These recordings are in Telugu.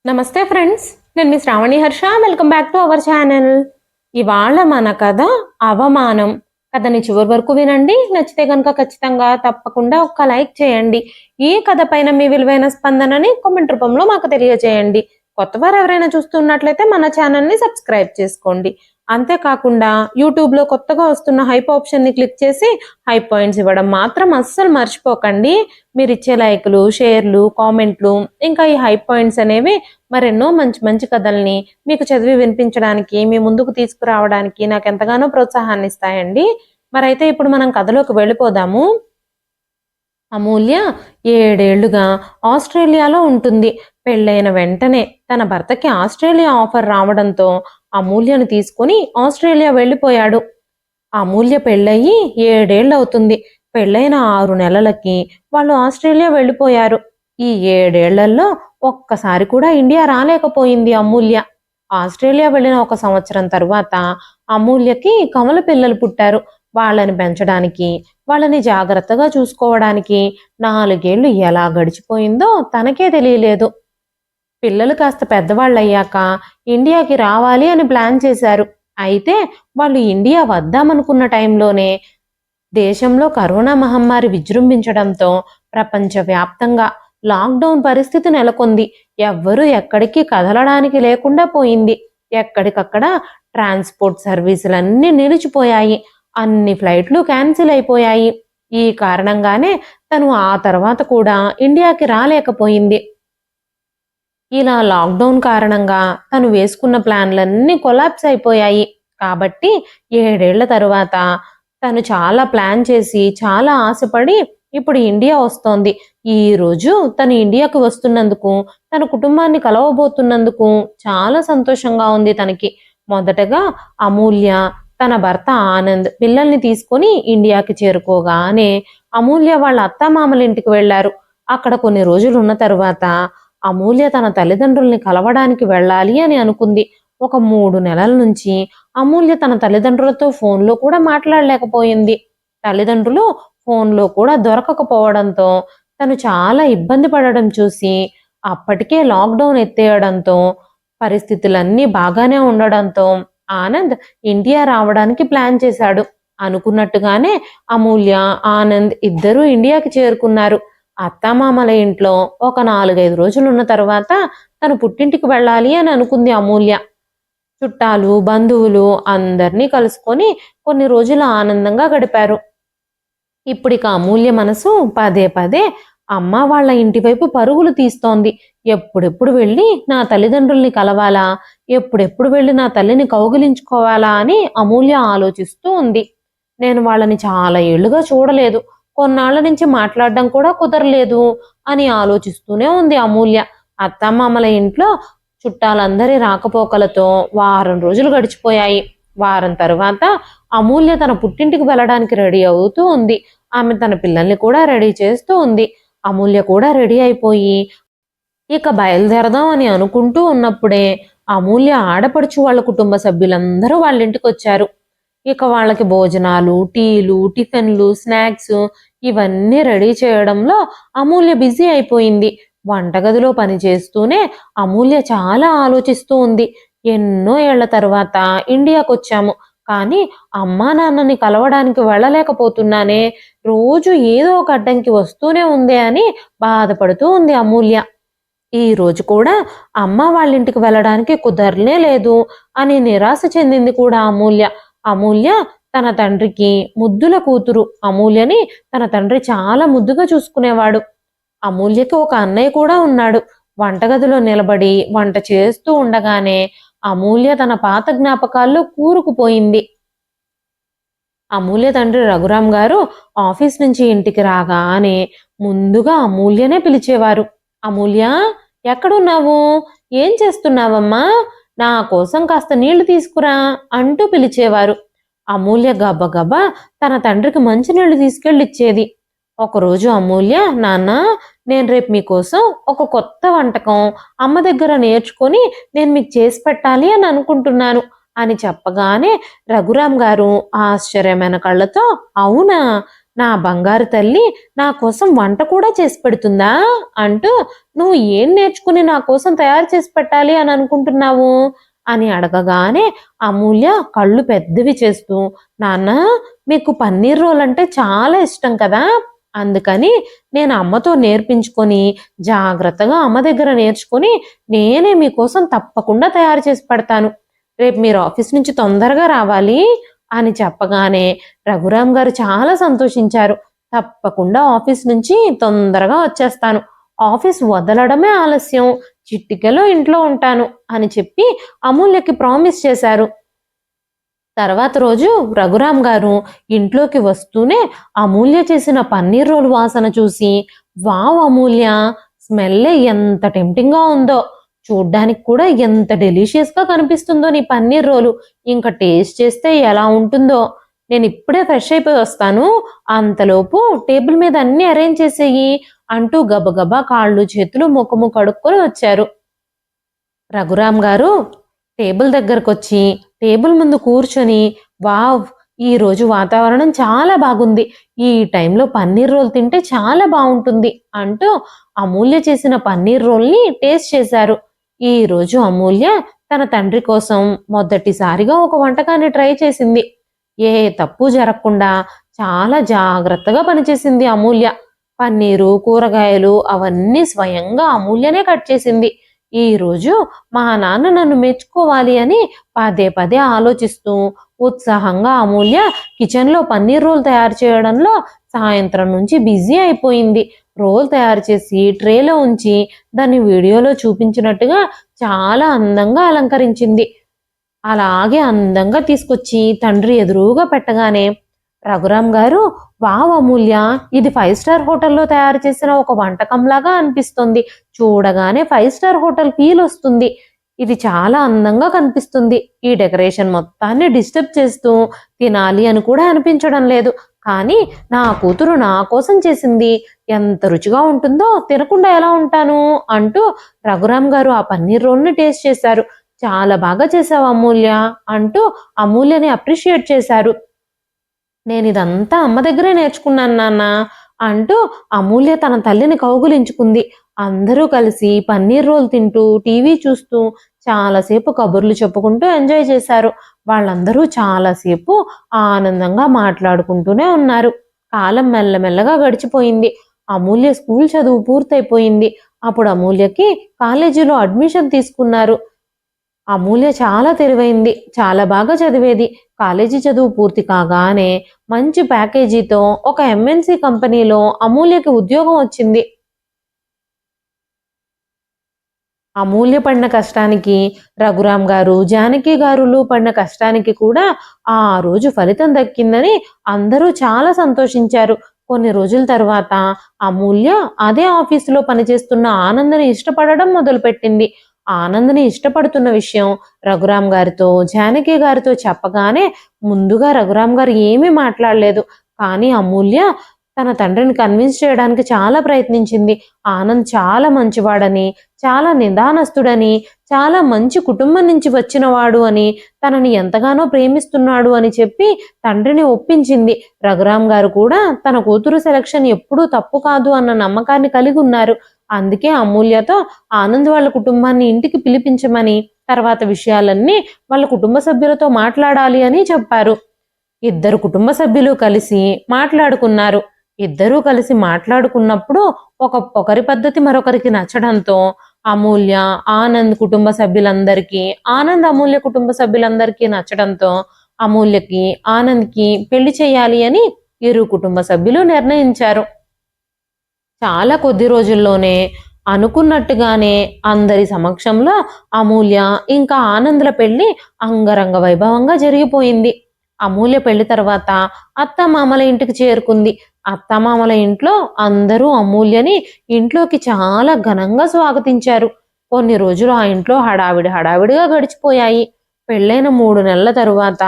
నమస్తే ఫ్రెండ్స్, నేను మీ Shravani Harsha. Welcome back to our channel. ఇవాళ మన కథ అవమానం. కథని చివరి వరకు వినండి. నచ్చితే కనుక ఖచ్చితంగా తప్పకుండా ఒక్క లైక్ చేయండి. ఈ కథ పైన మీ విలువైన స్పందనని కామెంట్ రూపంలో మాకు తెలియజేయండి. కొత్తవారు ఎవరైనా చూస్తున్నట్లయితే మన ఛానల్ని సబ్స్క్రైబ్ చేసుకోండి. అంతేకాకుండా యూట్యూబ్లో కొత్తగా వస్తున్న హైప్ ఆప్షన్ని క్లిక్ చేసి హైప్ పాయింట్స్ ఇవ్వడం మాత్రం అస్సలు మర్చిపోకండి. మీరు ఇచ్చే లైకులు, షేర్లు, కామెంట్లు, ఇంకా ఈ హైప్ పాయింట్స్ అనేవి మరెన్నో మంచి మంచి కథల్ని మీకు చదివి వినిపించడానికి, మీ ముందుకు తీసుకురావడానికి నాకు ఎంతగానో ప్రోత్సాహాన్ని ఇస్తాయండి. మరైతే ఇప్పుడు మనం కథలోకి వెళ్ళిపోదాము. అమూల్య 7 ఏళ్లుగా ఆస్ట్రేలియాలో ఉంటుంది. పెళ్ళైన వెంటనే తన భర్తకి ఆస్ట్రేలియా ఆఫర్ రావడంతో అమూల్యను తీసుకుని ఆస్ట్రేలియా వెళ్ళిపోయాడు. అమూల్య పెళ్ళయి 7 ఏళ్ళు అవుతుంది. పెళ్ళైన 6 నెలలకి వాళ్ళు ఆస్ట్రేలియా వెళ్ళిపోయారు. ఈ 7 ఏళ్లలో ఒక్కసారి కూడా ఇండియా రాలేకపోయింది అమూల్య. ఆస్ట్రేలియా వెళ్ళిన 1 సంవత్సరం తరువాత అమూల్యకి కమల పిల్లలు పుట్టారు. వాళ్ళని పెంచడానికి, వాళ్ళని జాగ్రత్తగా చూసుకోవడానికి 4 ఏళ్ళు ఎలా గడిచిపోయిందో తనకే తెలియలేదు. పిల్లలు కాస్త పెద్దవాళ్ళయ్యాక ఇండియాకి రావాలి అని ప్లాన్ చేశారు. అయితే వాళ్ళు ఇండియా వద్దామనుకున్న టైంలోనే దేశంలో కరోనా మహమ్మారి విజృంభించడంతో ప్రపంచవ్యాప్తంగా లాక్డౌన్ పరిస్థితి నెలకొంది. ఎవ్వరూ ఎక్కడికి కదలడానికి లేకుండా పోయింది. ఎక్కడికక్కడ ట్రాన్స్పోర్ట్ సర్వీసులన్నీ నిలిచిపోయాయి. అన్ని ఫ్లైట్లు క్యాన్సిల్ అయిపోయాయి. ఈ కారణంగానే తను ఆ తర్వాత కూడా ఇండియాకి రాలేకపోయింది. ఇలా లాక్డౌన్ కారణంగా తను వేసుకున్న ప్లాన్లన్నీ కొలాప్స్ అయిపోయాయి. కాబట్టి 7 ఏళ్ల తరువాత తను చాలా ప్లాన్ చేసి, చాలా ఆశపడి ఇప్పుడు ఇండియా వస్తోంది. ఈ రోజు తను ఇండియాకు వస్తున్నందుకు, తన కుటుంబాన్ని కలవబోతున్నందుకు చాలా సంతోషంగా ఉంది తనకి. మొదటగా అమూల్య తన భర్త ఆనంద్ పిల్లల్ని తీసుకొని ఇండియాకి చేరుకోగానే అమూల్య వాళ్ళ అత్తామామల ఇంటికి వెళ్లారు. అక్కడ కొన్ని రోజులు ఉన్న తరువాత అమూల్య తన తల్లిదండ్రుల్ని కలవడానికి వెళ్ళాలి అని అనుకుంది. ఒక 3 నెలల నుంచి అమూల్య తన తల్లిదండ్రులతో ఫోన్లో కూడా మాట్లాడలేకపోయింది. తల్లిదండ్రులు ఫోన్లో కూడా దొరకకపోవడంతో తను చాలా ఇబ్బంది పడడం చూసి, అప్పటికే లాక్డౌన్ ఎత్తేయడంతో పరిస్థితులన్నీ బాగానే ఉండడంతో ఆనంద్ ఇండియా రావడానికి ప్లాన్ చేశాడు. అనుకున్నట్టుగానే అమూల్య, ఆనంద్ ఇద్దరూ ఇండియాకి చేరుకున్నారు. అత్తామామల ఇంట్లో ఒక 4-5 రోజులున్న తర్వాత తను పుట్టింటికి వెళ్ళాలి అని అనుకుంది అమూల్య. చుట్టాలు, బంధువులు అందరినీ కలుసుకొని కొన్ని రోజులు ఆనందంగా గడిపారు. ఇప్పుడిక అమూల్య మనసు పదే పదే అమ్మ వాళ్ళ ఇంటి వైపు పరుగులు తీస్తోంది. ఎప్పుడెప్పుడు వెళ్ళి నా తల్లిదండ్రుల్ని కలవాలా, ఎప్పుడెప్పుడు వెళ్ళి నా తల్లిని కౌగిలించుకోవాలా అని అమూల్య ఆలోచిస్తూ ఉంది. నేను వాళ్ళని చాలా ఏళ్లుగా చూడలేదు, కొన్నాళ్ల నుంచి మాట్లాడడం కూడా కుదరలేదు అని ఆలోచిస్తూనే ఉంది అమూల్య. అత్తమామల ఇంట్లో చుట్టాలందరి రాకపోకలతో వారం రోజులు గడిచిపోయాయి. వారం తరువాత అమూల్య తన పుట్టింటికి వెళ్ళడానికి రెడీ అవుతూ ఉంది. ఆమె తన పిల్లల్ని కూడా రెడీ చేస్తూ ఉంది. అమూల్య కూడా రెడీ అయిపోయి ఇక బయలుదేరదాం అని అనుకుంటూ ఉన్నప్పుడే అమూల్య ఆడపడుచు వాళ్ళ కుటుంబ సభ్యులందరూ వాళ్ళ ఇంటికి వచ్చారు. ఇక వాళ్ళకి భోజనాలు, టీలు, టిఫిన్లు, స్నాక్స్ ఇవన్నీ రెడీ చేయడంలో అమూల్య బిజీ అయిపోయింది. వంటగదిలో పనిచేస్తూనే అమూల్య చాలా ఆలోచిస్తూ ఉంది. ఎన్నో ఏళ్ల తర్వాత ఇండియాకు వచ్చాము, కానీ అమ్మా నాన్నని కలవడానికి వెళ్ళలేకపోతున్నానే, రోజు ఏదో ఒక అడ్డంకి వస్తూనే ఉంది అని బాధపడుతూ ఉంది అమూల్య. ఈ రోజు కూడా అమ్మ వాళ్ళ ఇంటికి వెళ్ళడానికి కుదరలే లేదు అని నిరాశ చెందింది కూడా అమూల్య. అమూల్య తన తండ్రికి ముద్దుల కూతురు. అమూల్యని తన తండ్రి చాలా ముద్దుగా చూసుకునేవాడు. అమూల్యకి ఒక అన్నయ్య కూడా ఉన్నాడు. వంటగదిలో నిలబడి వంట చేస్తూ ఉండగానే అమూల్య తన పాత జ్ఞాపకాల్లో కూరుకుపోయింది. అమూల్య తండ్రి రఘురాం గారు ఆఫీస్ నుంచి ఇంటికి రాగానే ముందుగా అమూల్యనే పిలిచేవారు. అమూల్య, ఎక్కడున్నావు? ఏం చేస్తున్నావమ్మా? నా కోసం కాస్త నీళ్లు తీసుకురా అంటూ పిలిచేవారు. అమూల్య గబగబా తన తండ్రికి మంచినీళ్లు తీసుకెళ్ళిచ్చేది. ఒకరోజు అమూల్య, నాన్న, నేను రేపు మీకోసం ఒక కొత్త వంటకం అమ్మ దగ్గర నేర్చుకొని నేను మీకు చేసి పెట్టాలి అని అనుకుంటున్నాను అని చెప్పగానే రఘురాం గారు ఆశ్చర్యమైన కళ్ళతో, అవునా, నా బంగారు తల్లి నా కోసం వంట కూడా చేసి పెడుతుందా అంటూ నువ్వు ఏం నేర్చుకుని నా కోసం తయారు చేసి పెట్టాలి అని అనుకుంటున్నావు అని అడగగానే అమూల్య కళ్ళు పెద్దవి చేస్తూ, నాన్న మీకు పన్నీర్ రోల్ అంటే చాలా ఇష్టం కదా, అందుకని నేను అమ్మతో నేర్పించుకొని జాగ్రత్తగా అమ్మ దగ్గర నేర్చుకొని నేనే మీకోసం తప్పకుండా తయారు చేసి పెడతాను. రేపు మీరు ఆఫీస్ నుంచి తొందరగా రావాలి అని చెప్పగానే రఘురామ్ గారు చాలా సంతోషించారు. తప్పకుండా ఆఫీస్ నుంచి తొందరగా వచ్చేస్తాను, ఆఫీస్ వదలడమే ఆలస్యం, చిటికెలో ఇంట్లో ఉంటాను అని చెప్పి అమూల్యకి ప్రామిస్ చేశారు. తర్వాత రోజు రఘురామ్ గారు ఇంట్లోకి వస్తూనే అమూల్య చేసిన పన్నీర్ రోల్ వాసన చూసి, వావ్ అమూల్య, స్మెల్ ఎంత టెంప్టింగ్ గా ఉందో, చూడ్డానికి కూడా ఎంత డెలిషియస్ గా కనిపిస్తుందో నీ పన్నీర్ రోలు, ఇంకా టేస్ట్ చేస్తే ఎలా ఉంటుందో, నేను ఇప్పుడే ఫ్రెష్ అయిపోయి వస్తాను, అంతలోపు టేబుల్ మీద అన్ని అరేంజ్ చేసేయి అంటూ గబగబా కాళ్ళు చేతులు ముఖము కడుక్కొని వచ్చారు. రఘురామ్ గారు టేబుల్ దగ్గరకు వచ్చి టేబుల్ ముందు కూర్చొని, వావ్ ఈ రోజు వాతావరణం చాలా బాగుంది, ఈ టైంలో పన్నీర్ రోల్ తింటే చాలా బాగుంటుంది అంటూ అమూల్య చేసిన పన్నీర్ రోల్ని టేస్ట్ చేశారు. ఈ రోజు అమూల్య తన తండ్రి కోసం మొదటిసారిగా ఒక వంటకాన్ని ట్రై చేసింది. ఏ తప్పు జరగకుండా చాలా జాగ్రత్తగా పనిచేసింది అమూల్య. పన్నీరు, కూరగాయలు అవన్నీ స్వయంగా అమూల్యనే కట్ చేసింది. ఈ రోజు మా నాన్న నన్ను మెచ్చుకోవాలి అని పదే పదే ఆలోచిస్తూ ఉత్సాహంగా అమూల్య కిచెన్లో పన్నీర్ రోల్ తయారు చేయడంలో సాయంత్రం నుంచి బిజీ అయిపోయింది. రోల్ తయారు చేసి ట్రేలో ఉంచి దాన్ని వీడియోలో చూపించినట్టుగా చాలా అందంగా అలంకరించింది. అలాగే అందంగా తీసుకొచ్చి తండ్రి ఎదురుగా పెట్టగానే రఘురామ్ గారు, వావ్ అమూల్య, ఇది 5 స్టార్ హోటల్లో తయారు చేసిన ఒక వంటకంలాగా అనిపిస్తుంది, చూడగానే 5 స్టార్ హోటల్ ఫీల్ వస్తుంది, ఇది చాలా అందంగా కనిపిస్తుంది, ఈ డెకరేషన్ మొత్తాన్ని డిస్టర్బ్ చేస్తూ తినాలి అని కూడా అనిపించడం లేదు, కానీ నా కూతురు నా కోసం చేసింది, ఎంత రుచిగా ఉంటుందో, తినకుండా ఎలా ఉంటాను అంటూ రఘురామ్ గారు ఆ పన్నీర్ రోల్ని టేస్ట్ చేశారు. చాలా బాగా చేసావు అమూల్య అంటూ అమూల్యని అప్రిషియేట్ చేశారు. నేను ఇదంతా అమ్మ దగ్గరే నేర్చుకున్నాను నాన్న అంటూ అమూల్య తన తల్లిని కౌగులించుకుంది. అందరూ కలిసి పన్నీర్ రోల్ తింటూ టీవీ చూస్తూ చాలాసేపు కబుర్లు చెప్పుకుంటూ ఎంజాయ్ చేశారు. వాళ్ళందరూ చాలాసేపు ఆనందంగా మాట్లాడుకుంటూనే ఉన్నారు. కాలం మెల్లమెల్లగా గడిచిపోయింది. అమూల్య స్కూల్ చదువు పూర్తయిపోయింది. అప్పుడు అమూల్యకి కాలేజీలో అడ్మిషన్ తీసుకున్నారు. అమూల్య చాలా తెలివైంది, చాలా బాగా చదివేది. కాలేజీ చదువు పూర్తి కాగానే మంచి ప్యాకేజీతో ఒక ఎంఎన్సి కంపెనీలో అమూల్యకి ఉద్యోగం వచ్చింది. అమూల్య పడిన కష్టానికి, రఘురామ్ గారు, జానకి గారులు పడిన కష్టానికి కూడా ఆ రోజు ఫలితం దక్కిందని అందరూ చాలా సంతోషించారు. కొన్ని రోజుల తర్వాత అమూల్య అదే ఆఫీసులో పనిచేస్తున్న ఆనంద్ని ఇష్టపడడం మొదలుపెట్టింది. ఆనంద్ని ఇష్టపడుతున్న విషయం రఘురామ్ గారితో, జానకి గారితో చెప్పగానే ముందుగా రఘురామ్ గారు ఏమీ మాట్లాడలేదు. కానీ అమూల్య తన తండ్రిని కన్విన్స్ చేయడానికి చాలా ప్రయత్నించింది. ఆనంద్ చాలా మంచివాడని, చాలా నిదానస్తుడని, చాలా మంచి కుటుంబం నుంచి వచ్చినవాడు అని, తనని ఎంతగానో ప్రేమిస్తున్నాడు అని చెప్పి తండ్రిని ఒప్పించింది. రఘురామ్ గారు కూడా తన కూతురు సెలక్షన్ ఎప్పుడూ తప్పు కాదు అన్న నమ్మకాన్ని కలిగి ఉన్నారు. అందుకే అమూల్యతో ఆనంద్ వాళ్ళ కుటుంబాన్ని ఇంటికి పిలిపించమని, తర్వాత విషయాలన్నీ వాళ్ళ కుటుంబ సభ్యులతో మాట్లాడాలి అని చెప్పారు. ఇద్దరు కుటుంబ సభ్యులు కలిసి మాట్లాడుకున్నారు. ఇద్దరూ కలిసి మాట్లాడుకున్నప్పుడు ఒకరి పద్ధతి మరొకరికి నచ్చడంతో అమూల్య ఆనంద్ కుటుంబ సభ్యులందరికీ, ఆనంద్ అమూల్య కుటుంబ సభ్యులందరికీ నచ్చడంతో అమూల్యకి ఆనంద్కి పెళ్లి చేయాలి అని ఇరు కుటుంబ సభ్యులు నిర్ణయించారు. చాలా కొద్ది రోజుల్లోనే అనుకున్నట్టుగానే అందరి సమక్షంలో అమూల్య ఇంకా ఆనంద్ల పెళ్లి అంగరంగ వైభవంగా జరిగిపోయింది. అమూల్య పెళ్లి తర్వాత అత్తమామల ఇంటికి చేరుకుంది. అత్తమామల ఇంట్లో అందరూ అమూల్యని ఇంట్లోకి చాలా ఘనంగా స్వాగతించారు. కొన్ని రోజులు ఆ ఇంట్లో హడావిడిగా గడిచిపోయాయి. పెళ్ళైన 3 నెలల తరువాత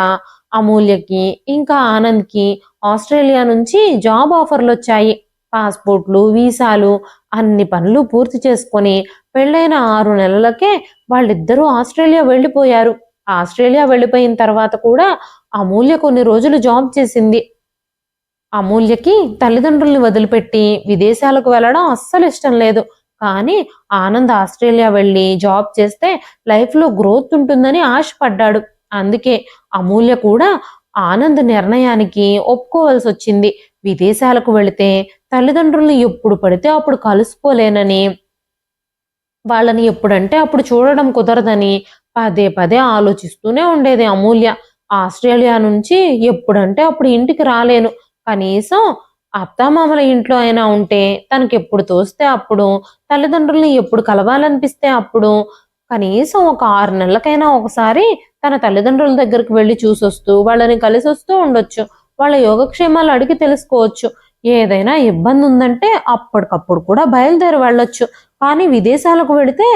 అమూల్యకి ఇంకా ఆనంద్కి ఆస్ట్రేలియా నుంచి జాబ్ ఆఫర్లు వచ్చాయి. పాస్పోర్ట్లు, వీసాలు అన్ని పనులు పూర్తి చేసుకొని పెళ్ళైన 6 నెలలకే వాళ్ళిద్దరూ ఆస్ట్రేలియా వెళ్ళిపోయారు. ఆస్ట్రేలియా వెళ్ళిపోయిన తర్వాత కూడా అమూల్య కొన్ని రోజులు జాబ్ చేసింది. అమూల్యకి తల్లిదండ్రుల్ని వదిలిపెట్టి విదేశాలకు వెళ్ళడం అస్సలు ఇష్టం లేదు. కానీ ఆనంద్ ఆస్ట్రేలియా వెళ్ళి జాబ్ చేస్తే లైఫ్లో గ్రోత్ ఉంటుందని ఆశపడ్డాడు. అందుకే అమూల్య కూడా ఆనంద్ నిర్ణయానికి ఒప్పుకోవాల్సి వచ్చింది. విదేశాలకు వెళితే తల్లిదండ్రుల్ని ఎప్పుడు పడితే అప్పుడు కలుసుకోలేనని, వాళ్ళని ఎప్పుడంటే అప్పుడు చూడడం కుదరదని పదే పదే ఆలోచిస్తూనే ఉండేది అమూల్య. ఆస్ట్రేలియా నుంచి ఎప్పుడంటే అప్పుడు ఇంటికి రాలేను, కనీసం అత్తామామల ఇంట్లో అయినా ఉంటే తనకెప్పుడు తోస్తే అప్పుడు, తల్లిదండ్రుల్ని ఎప్పుడు కలవాలనిపిస్తే అప్పుడు, కనీసం ఒక 6 నెలలకైనా ఒకసారి తన తల్లిదండ్రుల దగ్గరికి వెళ్ళి చూసొస్తూ వాళ్ళని కలిసొస్తూ ఉండొచ్చు. వాళ్ళ యోగక్షేమాలు అడిగి తెలుసుకోవచ్చు. ఏదైనా ఇబ్బంది ఉందంటే అప్పటికప్పుడు కూడా బయలుదేరి వెళ్ళొచ్చు. కానీ విదేశాలకు వెళితే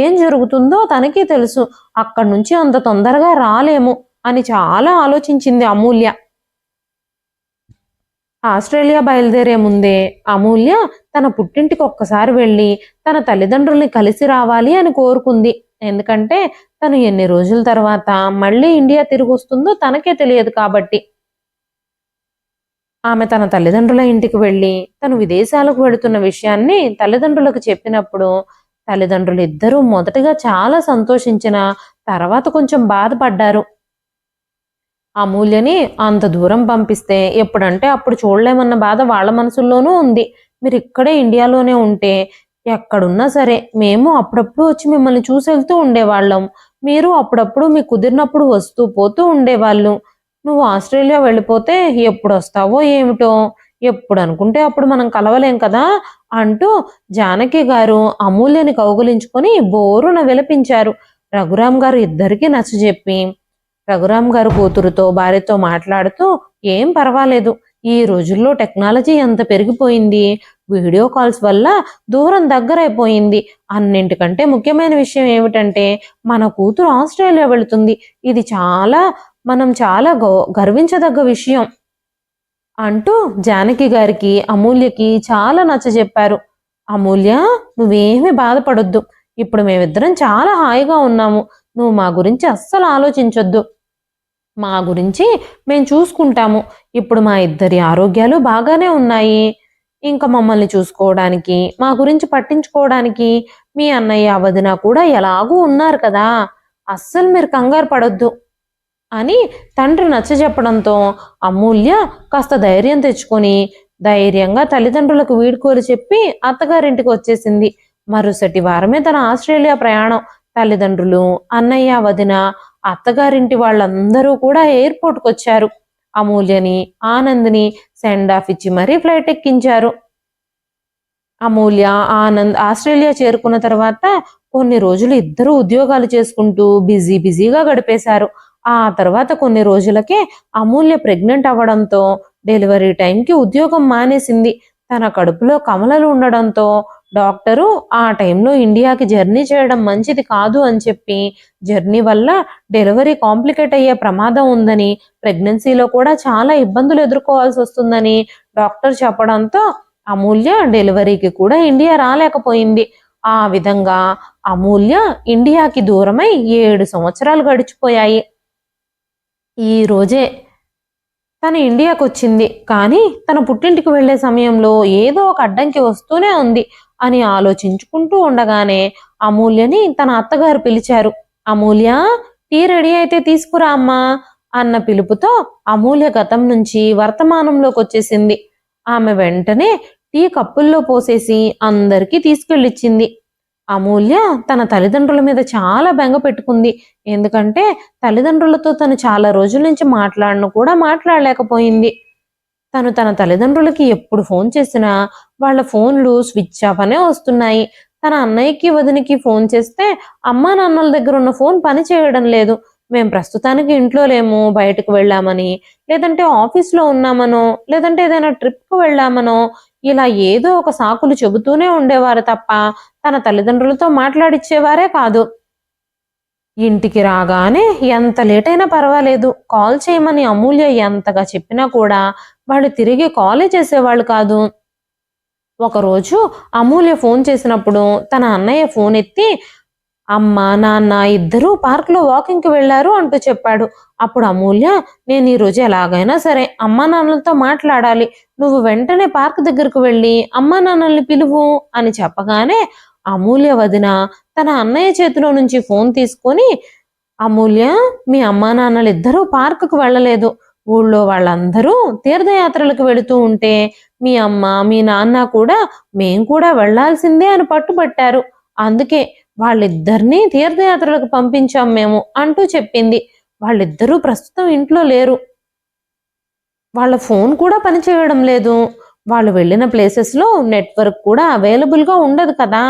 ఏం జరుగుతుందో తనకే తెలుసు. అక్కడి నుంచి అంత తొందరగా రాలేము అని చాలా ఆలోచించింది అమూల్య. ఆస్ట్రేలియా బయలుదేరే ముందే అమూల్య తన పుట్టింటికి ఒక్కసారి వెళ్ళి తన తల్లిదండ్రుల్ని కలిసి రావాలి అని కోరుకుంది. ఎందుకంటే తను ఎన్ని రోజుల తర్వాత మళ్ళీ ఇండియా తిరిగి వస్తుందో తనకే తెలియదు కాబట్టి. ఆమె తన తల్లిదండ్రుల ఇంటికి వెళ్ళి తను విదేశాలకు వెళుతున్న విషయాన్ని తల్లిదండ్రులకు చెప్పినప్పుడు తల్లిదండ్రులు ఇద్దరూ మొదటగా చాలా సంతోషించిన తర్వాత కొంచెం బాధపడ్డారు. అమూల్యని అంత దూరం పంపిస్తే ఎప్పుడంటే అప్పుడు చూడలేమన్న బాధ వాళ్ళ మనసుల్లోనూ ఉంది. మీరు ఇక్కడే ఇండియాలోనే ఉంటే ఎక్కడున్నా సరే మేము అప్పుడప్పుడు వచ్చి మిమ్మల్ని చూసి వెళ్తూ ఉండేవాళ్ళం. మీరు అప్పుడప్పుడు మీకు కుదిరినప్పుడు వస్తూ పోతూ ఉండేవాళ్ళు. నువ్వు ఆస్ట్రేలియా వెళ్ళిపోతే ఎప్పుడు వస్తావో ఏమిటో, ఎప్పుడు అనుకుంటే అప్పుడు మనం కలవలేం కదా అంటూ జానకి గారు అమూల్యని కౌగులించుకొని బోరున విలపించారు. రఘురాం గారు ఇద్దరికీ నచ్చజెప్పి రఘురాం గారు కూతురుతో భార్యతో మాట్లాడుతూ ఏం పర్వాలేదు, ఈ రోజుల్లో టెక్నాలజీ ఎంత పెరిగిపోయింది, వీడియో కాల్స్ వల్ల దూరం దగ్గరైపోయింది. అన్నింటికంటే ముఖ్యమైన విషయం ఏమిటంటే మన కూతురు ఆస్ట్రేలియా వెళుతుంది. ఇది మనం చాలా గర్వించదగ్గ విషయం అంటూ జానకి గారికి అమూల్యకి చాలా నచ్చజెప్పారు. అమూల్య, నువ్వేమీ బాధపడొద్దు. ఇప్పుడు మేమిద్దరం చాలా హాయిగా ఉన్నాము. నువ్వు మా గురించి అస్సలు ఆలోచించొద్దు. మా గురించి మేము చూసుకుంటాము. ఇప్పుడు మా ఇద్దరి ఆరోగ్యాలు బాగానే ఉన్నాయి. ఇంకా మమ్మల్ని చూసుకోవడానికి, మా గురించి పట్టించుకోవడానికి మీ అన్నయ్య వదిన కూడా ఎలాగూ ఉన్నారు కదా. అస్సలు మీరు కంగారు పడొద్దు అని తండ్రి నచ్చజెప్పడంతో అమూల్య కాస్త ధైర్యం తెచ్చుకొని ధైర్యంగా తల్లిదండ్రులకు వీడ్కోలు చెప్పి అత్తగారింటికి వచ్చేసింది. మరుసటి వారమే తన ఆస్ట్రేలియా ప్రయాణం. తల్లిదండ్రులు, అన్నయ్య, వదిన, అత్తగారింటి వాళ్ళందరూ కూడా ఎయిర్పోర్ట్కి వచ్చారు. అమూల్యని, ఆనంద్ని సెండ్ ఆఫ్ ఇచ్చి మరీ ఫ్లైట్ ఎక్కించారు. అమూల్య, ఆనంద్ ఆస్ట్రేలియా చేరుకున్న తర్వాత కొన్ని రోజులు ఇద్దరు ఉద్యోగాలు చేసుకుంటూ బిజీగా గడిపేశారు. ఆ తర్వాత కొన్ని రోజులకే అమూల్య ప్రెగ్నెంట్ అవ్వడంతో డెలివరీ టైంకి ఉద్యోగం మానేసింది. తన కడుపులో కమలలు ఉండడంతో డాక్టరు ఆ టైంలో ఇండియాకి జర్నీ చేయడం మంచిది కాదు అని చెప్పి, జర్నీ వల్ల డెలివరీ కాంప్లికేట్ అయ్యే ప్రమాదం ఉందని, ప్రెగ్నెన్సీలో కూడా చాలా ఇబ్బందులు ఎదుర్కోవాల్సి వస్తుందని డాక్టర్ చెప్పడంతో అమూల్య డెలివరీకి కూడా ఇండియా రాలేకపోయింది. ఆ విధంగా అమూల్య ఇండియాకి దూరమై 7 సంవత్సరాలు గడిచిపోయాయి. ఈ రోజే తను ఇండియాకు వచ్చింది. కానీ తన పుట్టింటికి వెళ్లే సమయంలో ఏదో ఒక అడ్డంకి వస్తూనే ఉంది అని ఆలోచించుకుంటూ ఉండగానే అమూల్యని తన అత్తగారు పిలిచారు. అమూల్య, టీ రెడీ అయితే తీసుకురా అమ్మా అన్న పిలుపుతో అమూల్య గతం నుంచి వర్తమానంలోకి వచ్చేసింది. ఆమె వెంటనే టీ కప్పుల్లో పోసేసి అందరికీ తీసుకెళ్ళిచ్చింది. అమూల్య తన తల్లిదండ్రుల మీద చాలా బెంగ పెట్టుకుంది. ఎందుకంటే తల్లిదండ్రులతో తను చాలా రోజుల నుంచి మాట్లాడలేకపోయింది. తను తన తల్లిదండ్రులకి ఎప్పుడు ఫోన్ చేసినా వాళ్ళ ఫోన్లు స్విచ్ ఆఫ్ అనే వస్తున్నాయి. తన అన్నయ్యకి, వదినికి ఫోన్ చేస్తే అమ్మా నాన్నల దగ్గర ఉన్న ఫోన్ పని చేయడం లేదు. మేము ప్రస్తుతానికి ఇంట్లో లేము, బయటకు వెళ్ళామని, లేదంటే ఆఫీస్లో ఉన్నామనో, లేదంటే ఏదైనా ట్రిప్కు వెళ్ళామనో ఇలా ఏదో ఒక సాకులు చెబుతూనే ఉండేవారు తప్ప తన తల్లిదండ్రులతో మాట్లాడిచ్చేవారే కాదు. ఇంటికి రాగానే ఎంత లేట్ అయినా పర్వాలేదు, కాల్ చేయమని అమూల్య ఎంతగా చెప్పినా కూడా వాళ్ళు తిరిగి కాలే చేసేవాళ్ళు కాదు. ఒకరోజు అమూల్య ఫోన్ చేసినప్పుడు తన అన్నయ్య ఫోన్ ఎత్తి అమ్మ నాన్న ఇద్దరూ పార్క్లో వాకింగ్కి వెళ్లారు అంటూ చెప్పాడు. అప్పుడు అమూల్య, నేను ఈరోజు ఎలాగైనా సరే అమ్మా నాన్నలతో మాట్లాడాలి, నువ్వు వెంటనే పార్క్ దగ్గరకు వెళ్ళి అమ్మా నాన్నల్ని పిలువు అని చెప్పగానే అమూల్య వదిన తన అన్నయ్య చేతిలో నుంచి ఫోన్ తీసుకొని, అమూల్య, మీ అమ్మా నాన్నలు ఇద్దరూ పార్కుకు వెళ్ళలేదు, ఊళ్ళో వాళ్ళందరూ తీర్థయాత్రలకు వెళుతూ ఉంటే మీ అమ్మ మీ నాన్న కూడా మేం కూడా వెళ్లాల్సిందే అని పట్టుబట్టారు, అందుకే వాళ్ళిద్దరినీ తీర్థయాత్రలకు పంపించాం మేము అంటూ చెప్పింది. వాళ్ళిద్దరూ ప్రస్తుతం ఇంట్లో లేరు, వాళ్ళ ఫోన్ కూడా పనిచేయడం లేదు, వాళ్ళు వెళ్ళిన ప్లేసెస్లో నెట్వర్క్ కూడా అవైలబుల్గా ఉండదు కదా,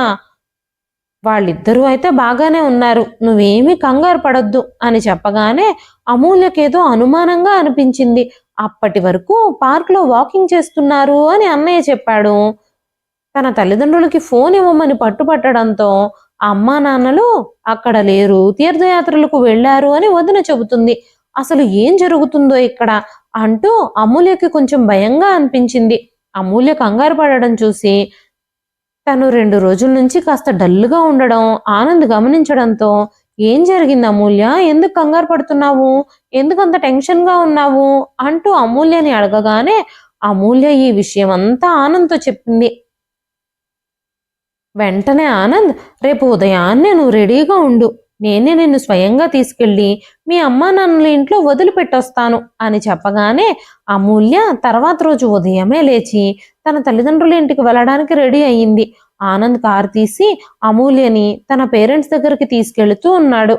వాళ్ళిద్దరూ అయితే బాగానే ఉన్నారు, నువ్వేమీ కంగారు పడొద్దు అని చెప్పగానే అమూల్యకేదో అనుమానంగా అనిపించింది. అప్పటి వరకు పార్క్లో వాకింగ్ చేస్తున్నారు అని అన్నయ్య చెప్పాడు. తన తల్లిదండ్రులకి ఫోన్ ఇవ్వమని పట్టుపట్టడంతో అమ్మా నాన్నలు అక్కడ లేరు, తీర్థయాత్రలకు వెళ్లారు అని వదిన చెబుతుంది. అసలు ఏం జరుగుతుందో ఇక్కడ అంటూ అమూల్యకి కొంచెం భయంగా అనిపించింది. అమూల్య కంగారు పడడం చూసి తను 2 రోజుల నుంచి కాస్త డల్గా ఉండడం ఆనంద్ గమనించడంతో, ఏం జరిగింది అమూల్య, ఎందుకు కంగారు పడుతున్నావు, ఎందుకంత టెన్షన్గా ఉన్నావు అంటూ అమూల్యని అడగగానే అమూల్య ఈ విషయం అంతా ఆనంద్తో చెప్పింది. వెంటనే ఆనంద్, రేపు ఉదయాన్నే నువ్వు రెడీగా ఉండు, నేనే నిన్ను స్వయంగా తీసుకెళ్ళి మీ అమ్మా నాన్నల ఇంట్లో వదిలిపెట్టొస్తాను అని చెప్పగానే అమూల్య తర్వాత రోజు ఉదయమే లేచి తన తల్లిదండ్రుల ఇంటికి వెళ్ళడానికి రెడీ అయ్యింది. ఆనంద్ కారు తీసి అమూల్యని తన పేరెంట్స్ దగ్గరికి తీసుకెళ్తూ ఉన్నాడు.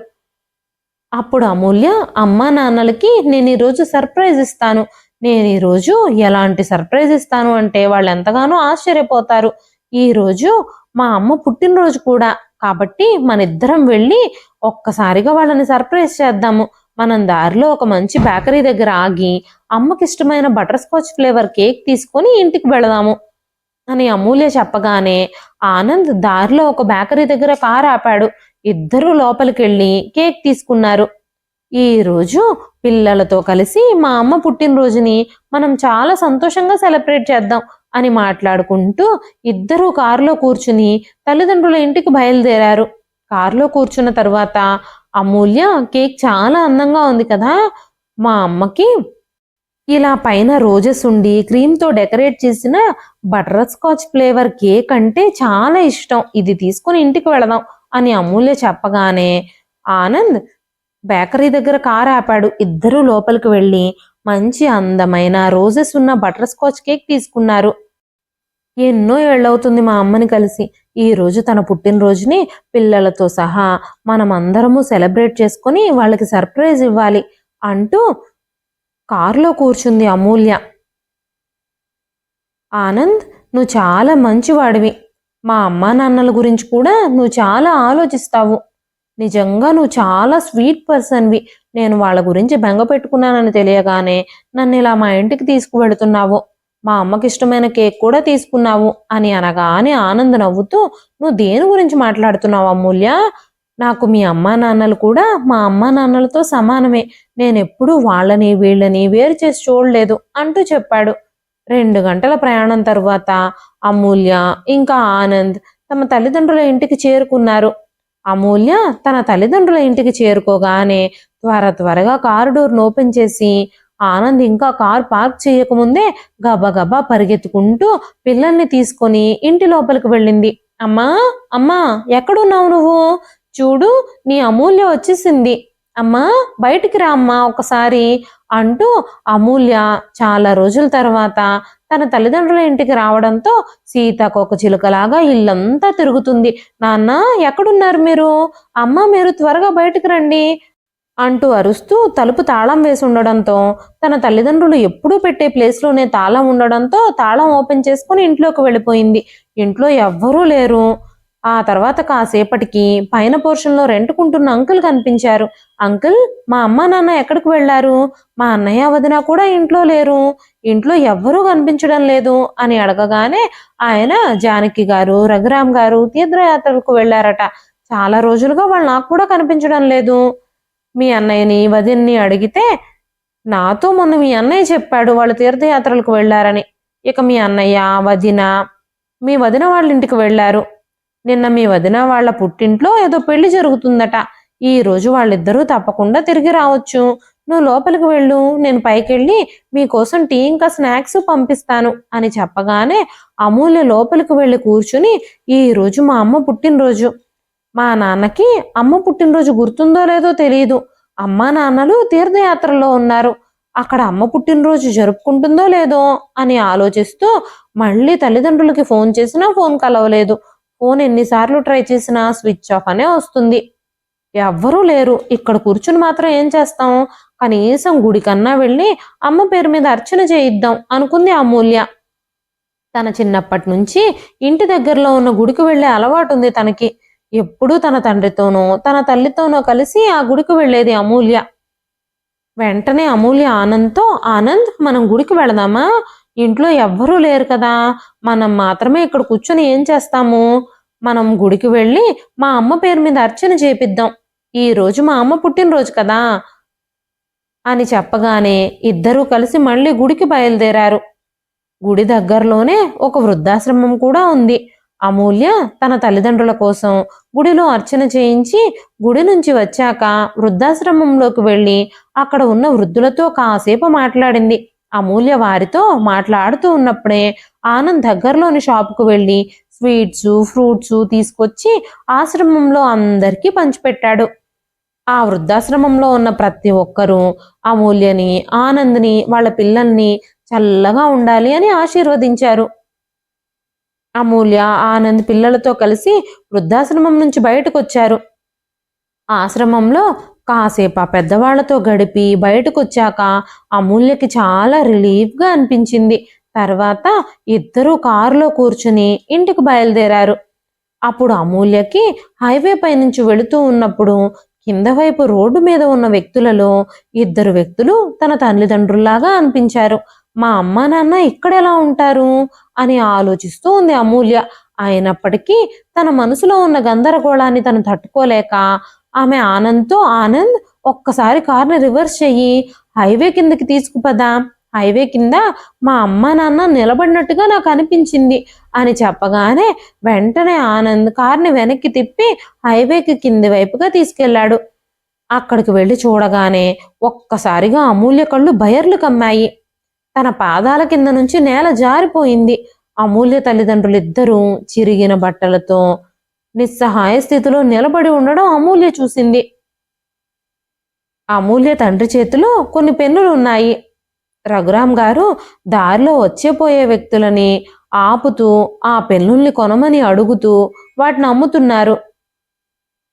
అప్పుడు అమూల్య, అమ్మా నాన్నలకి నేను ఈరోజు సర్ప్రైజ్ ఇస్తాను, నేను ఈరోజు ఎలాంటి సర్ప్రైజ్ ఇస్తాను అంటే వాళ్ళు ఎంతగానో ఆశ్చర్యపోతారు, ఈరోజు మా అమ్మ పుట్టినరోజు కూడా, కాబట్టి మనిద్దరం వెళ్ళి ఒక్కసారిగా వాళ్ళని సర్ప్రైజ్ చేద్దాము, మనం దారిలో ఒక మంచి బేకరీ దగ్గర ఆగి అమ్మకి ఇష్టమైన బటర్ స్కాచ్ ఫ్లేవర్ కేక్ తీసుకొని ఇంటికి వెళదాము అని అమూల్య చెప్పగానే ఆనంద్ దారిలో ఒక బేకరీ దగ్గర కారు ఆపాడు. ఇద్దరూ లోపలికి వెళ్ళి కేక్ తీసుకున్నారు. ఈ రోజు పిల్లలతో కలిసి మా అమ్మ పుట్టినరోజుని మనం చాలా సంతోషంగా సెలబ్రేట్ చేద్దాం అని మాట్లాడుకుంటూ ఇద్దరూ కారులో కూర్చుని తల్లిదండ్రుల ఇంటికి బయలుదేరారు. కారులో కూర్చున్న తర్వాత అమూల్య, కేక్ చాలా అందంగా ఉంది కదా, మా అమ్మకి ఇలా పైన రోజెస్ ఉండి క్రీమ్తో డెకరేట్ చేసిన బటర్ స్కాచ్ ఫ్లేవర్ కేక్ అంటే చాలా ఇష్టం, ఇది తీసుకుని ఇంటికి వెళదాం అని అమూల్య చెప్పగానే ఆనంద్ బేకరీ దగ్గర కారు ఆపాడు. ఇద్దరూ లోపలికి వెళ్ళి మంచి అందమైన రోజెస్ ఉన్న బటర్ స్కాచ్ కేక్ తీసుకున్నారు. ఎన్నో ఏళ్ళవుతుంది మా అమ్మని కలిసి, ఈ రోజు తన పుట్టినరోజుని పిల్లలతో సహా మనమందరము సెలబ్రేట్ చేసుకొని వాళ్ళకి సర్ప్రైజ్ ఇవ్వాలి అంటూ కారులో కూర్చుంది అమూల్య. ఆనంద్, నువ్వు చాలా మంచివాడివి, మా అమ్మా నాన్నల గురించి కూడా నువ్వు చాలా ఆలోచిస్తావు, నిజంగా నువ్వు చాలా స్వీట్ పర్సన్వి, నేను వాళ్ళ గురించి బెంగ పెట్టుకున్నానని తెలియగానే నన్ను ఇలా మా ఇంటికి తీసుకువెళుతున్నావు, మా అమ్మకి ఇష్టమైన కేక్ కూడా తీసుకున్నావు అని అనగానే ఆనంద్ నవ్వుతూ, నువ్వు దేని గురించి మాట్లాడుతున్నావు అమూల్య, నాకు మీ అమ్మా నాన్నలు కూడా మా అమ్మా నాన్నలతో సమానమే, నేనెప్పుడూ వాళ్ళని వీళ్ళని వేరు చేసి చూడలేదు అంటూ చెప్పాడు. 2 గంటల ప్రయాణం తరువాత అమూల్య ఇంకా ఆనంద్ తమ తల్లిదండ్రుల ఇంటికి చేరుకున్నారు. అమూల్య తన తల్లిదండ్రుల ఇంటికి చేరుకోగానే త్వరగా కారు డోర్ను ఓపెన్ చేసి ఆనంద్ ఇంకా కార్ పార్క్ చేయకముందే గబగబా పరిగెత్తుకుంటూ పిల్లల్ని తీసుకొని ఇంటి లోపలికి వెళ్ళింది. అమ్మా అమ్మా, ఎక్కడున్నావు నువ్వు, చూడు నీ అమూల్య వచ్చేసింది, అమ్మా బయటికి రా అమ్మా ఒకసారి అంటూ అమూల్య చాలా రోజుల తర్వాత తన తల్లిదండ్రుల ఇంటికి రావడంతో సీతాకోక చిలుకలాగా ఇల్లంతా తిరుగుతుంది. నాన్న ఎక్కడున్నారు మీరు, అమ్మ మీరు త్వరగా బయటికి రండి అంటూ అరుస్తూ తలుపు తాళం వేసి ఉండడంతో తన తల్లిదండ్రులు ఎప్పుడూ పెట్టే ప్లేస్లోనే తాళం ఉండడంతో తాళం ఓపెన్ చేసుకుని ఇంట్లోకి వెళ్ళిపోయింది. ఇంట్లో ఎవ్వరూ లేరు. ఆ తర్వాత కాసేపటికి పైన పోర్షన్లో రెంటుకుంటున్న అంకుల్ కనిపించారు. అంకుల్, మా అమ్మ నాన్న ఎక్కడికి వెళ్లారు, మా అన్నయ్య వదిన కూడా ఇంట్లో లేరు, ఇంట్లో ఎవ్వరూ కనిపించడం లేదు అని అడగగానే ఆయన, జానకి గారు రఘురామ్ గారు తీర్థయాత్రలకు వెళ్లారట, చాలా రోజులుగా వాళ్ళు నాకు కూడా కనిపించడం లేదు, మీ అన్నయ్యని వదిన్ని అడిగితే నాతో మొన్న మీ అన్నయ్య చెప్పాడు వాళ్ళు తీర్థయాత్రలకు వెళ్లారని, ఇక మీ అన్నయ్య వదిన మీ వదిన వాళ్ళ ఇంటికి వెళ్లారు, నిన్న మీ వదిన వాళ్ళ పుట్టింట్లో ఏదో పెళ్లి జరుగుతుందట. ఈ రోజు వాళ్ళిద్దరూ తప్పకుండా తిరిగి రావచ్చు. నువ్వు లోపలికి వెళ్ళు, నేను పైకెళ్ళి మీకోసం టీ ఇంకా స్నాక్స్ పంపిస్తాను అని చెప్పగానే అమూల్య లోపలికి వెళ్ళి కూర్చుని, ఈ రోజు మా అమ్మ పుట్టినరోజు. మా నాన్నకి అమ్మ పుట్టినరోజు గుర్తుందో లేదో తెలియదు. అమ్మా నాన్నలు తీర్థయాత్రలో ఉన్నారు. అక్కడ అమ్మ పుట్టినరోజు జరుపుకుంటుందో లేదో అని ఆలోచిస్తూ మళ్ళీ తల్లిదండ్రులకి ఫోన్ చేసినా ఫోన్ కలవలేదు. ఫోన్ ఎన్నిసార్లు ట్రై చేసినా స్విచ్ ఆఫ్ అనే వస్తుంది. ఎవ్వరూ లేరు. ఇక్కడ కూర్చుని మాత్రం ఏం చేస్తాం? కనీసం గుడికన్నా వెళ్ళి అమ్మ పేరు మీద అర్చన చేయిద్దాం అనుకుంది అమూల్య. తన చిన్నప్పటి నుంచి ఇంటి దగ్గరలో ఉన్న గుడికి వెళ్లే అలవాటు ఉంది తనకి. ఎప్పుడూ తన తండ్రితోనో తన తల్లితోనో కలిసి ఆ గుడికి వెళ్లేది అమూల్య. వెంటనే అమూల్య ఆనంద్తో, ఆనంద్ మనం గుడికి వెళదామా? ఇంట్లో ఎవ్వరూ లేరు కదా, మనం మాత్రమే ఇక్కడ కూర్చొని ఏం చేస్తాము? మనం గుడికి వెళ్ళి మా అమ్మ పేరు మీద అర్చన చేపిద్దాం. ఈ రోజు మా అమ్మ పుట్టినరోజు కదా అని చెప్పగానే ఇద్దరూ కలిసి మళ్ళీ గుడికి బయలుదేరారు. గుడి దగ్గరలోనే ఒక వృద్ధాశ్రమం కూడా ఉంది. అమూల్య తన తల్లిదండ్రుల కోసం గుడిలో అర్చన చేయించి గుడి నుంచి వచ్చాక వృద్ధాశ్రమంలోకి వెళ్ళి అక్కడ ఉన్న వృద్ధులతో కాసేపు మాట్లాడింది. అమూల్య వారితో మాట్లాడుతూ ఉన్నప్పుడే ఆనంద్ దగ్గరలోని షాపుకు వెళ్ళి స్వీట్స్, ఫ్రూట్స్ తీసుకొచ్చి ఆశ్రమంలో అందరికీ పంచిపెట్టాడు. ఆ వృద్ధాశ్రమంలో ఉన్న ప్రతి ఒక్కరూ అమూల్యని, ఆనంద్ని, వాళ్ళ పిల్లల్ని చల్లగా ఉండాలి అని ఆశీర్వదించారు. అమూల్య, ఆనంద్ పిల్లలతో కలిసి వృద్ధాశ్రమం నుంచి బయటకు వచ్చారు. ఆశ్రమంలో కాసేపు ఆ పెద్దవాళ్లతో గడిపి బయటకు వచ్చాక అమూల్యకి చాలా రిలీఫ్గా అనిపించింది. తర్వాత ఇద్దరూ కారులో కూర్చుని ఇంటికి బయలుదేరారు. అప్పుడు అమూల్యకి హైవే పై నుంచి వెళుతూ ఉన్నప్పుడు కింద వైపు రోడ్డు మీద ఉన్న వ్యక్తులలో ఇద్దరు వ్యక్తులు తన తల్లిదండ్రుల్లాగా అనిపించారు. మా అమ్మా నాన్న ఇక్కడెలా ఉంటారు అని ఆలోచిస్తూ ఉంది అమూల్య. అయినప్పటికీ తన మనసులో ఉన్న గందరగోళాన్ని తను తట్టుకోలేక ఆమె ఆనంద్తో, ఆనంద్ ఒక్కసారి కార్ని రివర్స్ చెయ్యి, హైవే కిందకి తీసుకుపదా, హైవే కింద మా అమ్మా నాన్న నిలబడినట్టుగా నాకు అనిపించింది అని చెప్పగానే వెంటనే ఆనంద్ కార్ని వెనక్కి తిప్పి హైవేకి కింది వైపుగా తీసుకెళ్లాడు. అక్కడికి వెళ్ళి చూడగానే ఒక్కసారిగా అమూల్య కళ్ళు బయర్లు కమ్మాయి. తన పాదాల కింద నుంచి నేల జారిపోయింది. అమూల్య తల్లిదండ్రులిద్దరూ చిరిగిన బట్టలతో నిస్సహాయ స్థితిలో నిలబడి ఉండడం అమూల్య చూసింది. అమూల్య తండ్రి చేతిలో కొన్ని పెన్నులు ఉన్నాయి. రఘురాం గారు దారిలో వచ్చేపోయే వ్యక్తులని ఆపుతూ ఆ పెన్నుల్ని కొనమని అడుగుతూ వాటిని అమ్ముతున్నారు.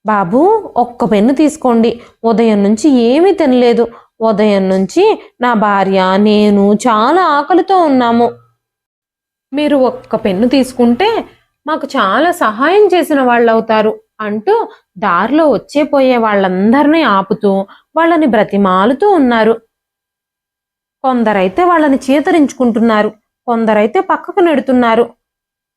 బాబు, ఒక్క పెన్ను తీసుకోండి, ఉదయం నుంచి ఏమీ తినలేదు, ఉదయం నుంచి నా భార్య నేను చాలా ఆకలితో ఉన్నాము, మీరు ఒక్క పెన్ను తీసుకుంటే మాకు చాలా సహాయం చేసిన వాళ్ళు అవుతారు అంటూ దారిలో వచ్చేపోయే వాళ్ళందరినీ ఆపుతూ వాళ్ళని బ్రతిమాలుతూ ఉన్నారు. కొందరైతే వాళ్ళని చీతరించుకుంటున్నారు, కొందరైతే పక్కకు నెడుతున్నారు,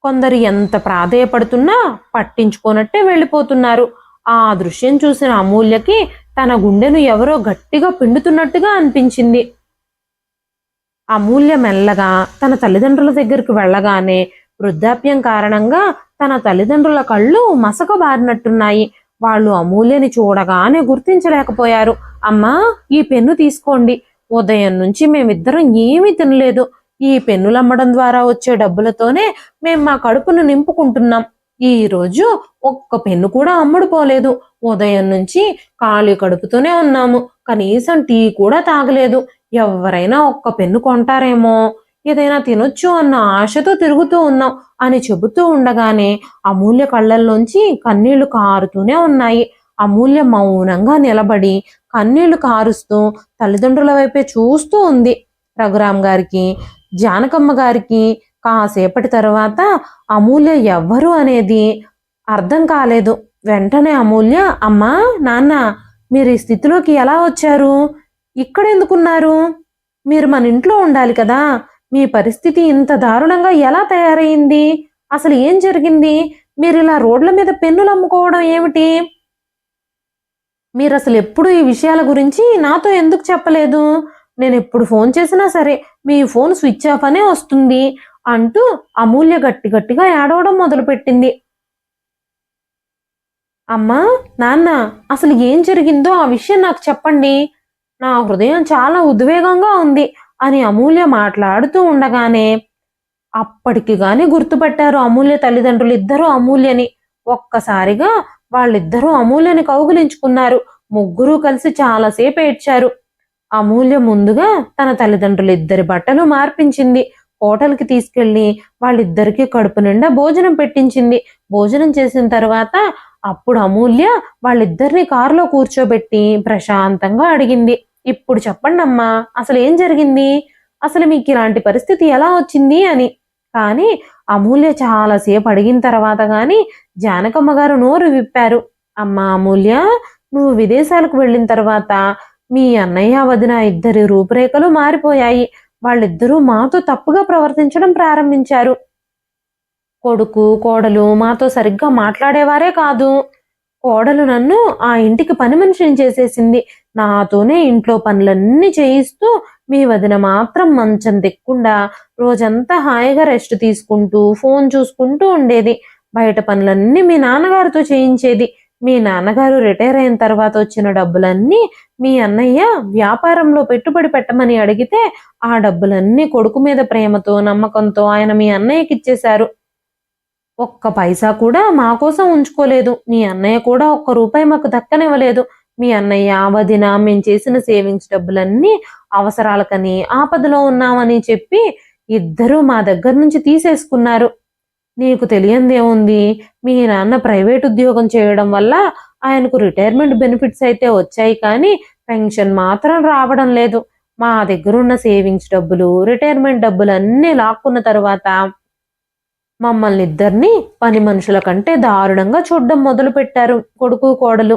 కొందరు ఎంత ప్రాధేయపడుతున్నా పట్టించుకోనట్టే వెళ్ళిపోతున్నారు. ఆ దృశ్యం చూసిన అమూల్యకి తన గుండెను ఎవరో గట్టిగా పిండుతున్నట్టుగా అనిపించింది. అమూల్య మెల్లగా తన తల్లిదండ్రుల దగ్గరికి వెళ్ళగానే వృద్ధాప్యం కారణంగా తన తల్లిదండ్రుల కళ్ళు మసకబారినట్టున్నాయి. వాళ్ళు అమూల్యని చూడగానే గుర్తించలేకపోయారు. అమ్మా, ఈ పెన్ను తీసుకోండి, ఉదయం నుంచి మేమిద్దరం ఏమీ తినలేదు, ఈ పెన్నులమ్మడం ద్వారా వచ్చే డబ్బులతోనే మేము మా కడుపును నింపుకుంటున్నాం, ఈ రోజు ఒక్క పెన్ను కూడా అమ్ముడుపోలేదు, ఉదయం నుంచి ఖాళీ కడుపుతోనే ఉన్నాము, కనీసం టీ కూడా తాగలేదు, ఎవరైనా ఒక్క పెన్ను కొంటారేమో, ఏదైనా తినొచ్చు అన్న ఆశతో తిరుగుతూ ఉన్నాం అని చెబుతూ ఉండగానే అమూల్య కళ్ళల్లోంచి కన్నీళ్లు కారుతూనే ఉన్నాయి. అమూల్య మౌనంగా నిలబడి కన్నీళ్లు కారుస్తూ తల్లిదండ్రుల వైపే చూస్తూ ఉంది. రఘురాం గారికి, జానకమ్మ గారికి కాసేపటి తర్వాత అమూల్య ఎవ్వరు అనేది అర్థం కాలేదు. వెంటనే అమూల్య, అమ్మా, నాన్న, మీరు ఈ స్థితిలోకి ఎలా వచ్చారు, ఇక్కడెందుకున్నారు, మీరు మన ఇంట్లో ఉండాలి కదా, మీ పరిస్థితి ఇంత దారుణంగా ఎలా తయారైంది, అసలు ఏం జరిగింది, మీరు ఇలా రోడ్ల మీద పెన్నులు అమ్ముకోవడం ఏమిటి, మీరు అసలు ఎప్పుడు ఈ విషయాల గురించి నాతో ఎందుకు చెప్పలేదు, నేను ఎప్పుడు ఫోన్ చేసినా సరే మీ ఫోన్ స్విచ్ ఆఫ్ అనే వస్తుంది అంటూ అమూల్య గట్టి గట్టిగా ఏడవడం మొదలుపెట్టింది. అమ్మా, నాన్న, అసలు ఏం జరిగిందో ఆ విషయం నాకు చెప్పండి. నా హృదయం చాలా ఉద్వేగంగా ఉంది అని అమూల్య మాట్లాడుతూ ఉండగానే అప్పటికి గాని గుర్తుపట్టారు అమూల్య తల్లిదండ్రులు ఇద్దరూ అమూల్యని. ఒక్కసారిగా వాళ్ళిద్దరూ అమూల్యని కౌగిలించుకున్నారు. ముగ్గురూ కలిసి చాలాసేపు ఏడ్చారు. అమూల్య ముందుగా తన తల్లిదండ్రులు ఇద్దరి బట్టలు మార్పించింది. హోటల్కి తీసుకెళ్లి వాళ్ళిద్దరికీ కడుపు నిండా భోజనం పెట్టించింది. భోజనం చేసిన తర్వాత అప్పుడు అమూల్య వాళ్ళిద్దరిని కారులో కూర్చోబెట్టి ప్రశాంతంగా అడిగింది, ఇప్పుడు చెప్పండి అమ్మా, అసలు ఏం జరిగింది, అసలు మీకు ఇలాంటి పరిస్థితి ఎలా వచ్చింది అని. కానీ అమూల్య చాలాసేపు అడిగిన తర్వాత గాని జానకమ్మ గారు నోరు విప్పారు. అమ్మా అమూల్య, నువ్వు విదేశాలకు వెళ్ళిన తర్వాత మీ అన్నయ్య వదిన ఇద్దరి రూపురేఖలు మారిపోయాయి. వాళ్ళిద్దరూ మాతో తప్పుగా ప్రవర్తించడం ప్రారంభించారు. కొడుకు కోడలు మాతో సరిగ్గా మాట్లాడేవారే కాదు. కోడలు నన్ను ఆ ఇంటికి పని మనిషిని చేసేసింది. నాతోనే ఇంట్లో పనులన్నీ చేయిస్తూ మీ వదిన మాత్రం మంచం దిక్కుండా రోజంతా హాయిగా రెస్ట్ తీసుకుంటూ ఫోన్ చూసుకుంటూ ఉండేది. బయట పనులన్నీ మీ నాన్నగారితో చేయించేది. మీ నాన్నగారు రిటైర్ అయిన తర్వాత వచ్చిన డబ్బులన్నీ మీ అన్నయ్య వ్యాపారంలో పెట్టుబడి పెట్టమని అడిగితే ఆ డబ్బులన్నీ కొడుకు మీద ప్రేమతో నమ్మకంతో ఆయన మీ అన్నయ్యకి ఇచ్చేశారు. ఒక్క పైసా కూడా మా కోసం ఉంచుకోలేదు. మీ అన్నయ్య కూడా ఒక్క రూపాయి మాకు దక్కనివ్వలేదు. మీ అన్నయ్య వదిన మేము చేసిన సేవింగ్స్ డబ్బులన్నీ అవసరాలకని ఆపదలో ఉన్నామని చెప్పి ఇద్దరూ మా దగ్గర నుంచి తీసేసుకున్నారు. నీకు తెలియందేముంది, మీ నాన్న ప్రైవేట్ ఉద్యోగం చేయడం వల్ల ఆయనకు రిటైర్మెంట్ బెనిఫిట్స్ అయితే వచ్చాయి, కానీ పెన్షన్ మాత్రం రావడం లేదు. మా దగ్గరున్న సేవింగ్స్ డబ్బులు రిటైర్మెంట్ డబ్బులు అన్నీ లాక్కున్న తర్వాత మమ్మల్ని ఇద్దరిని పని మనుషుల కంటే దారుణంగా చూడడం మొదలు పెట్టారు కొడుకు కోడలు.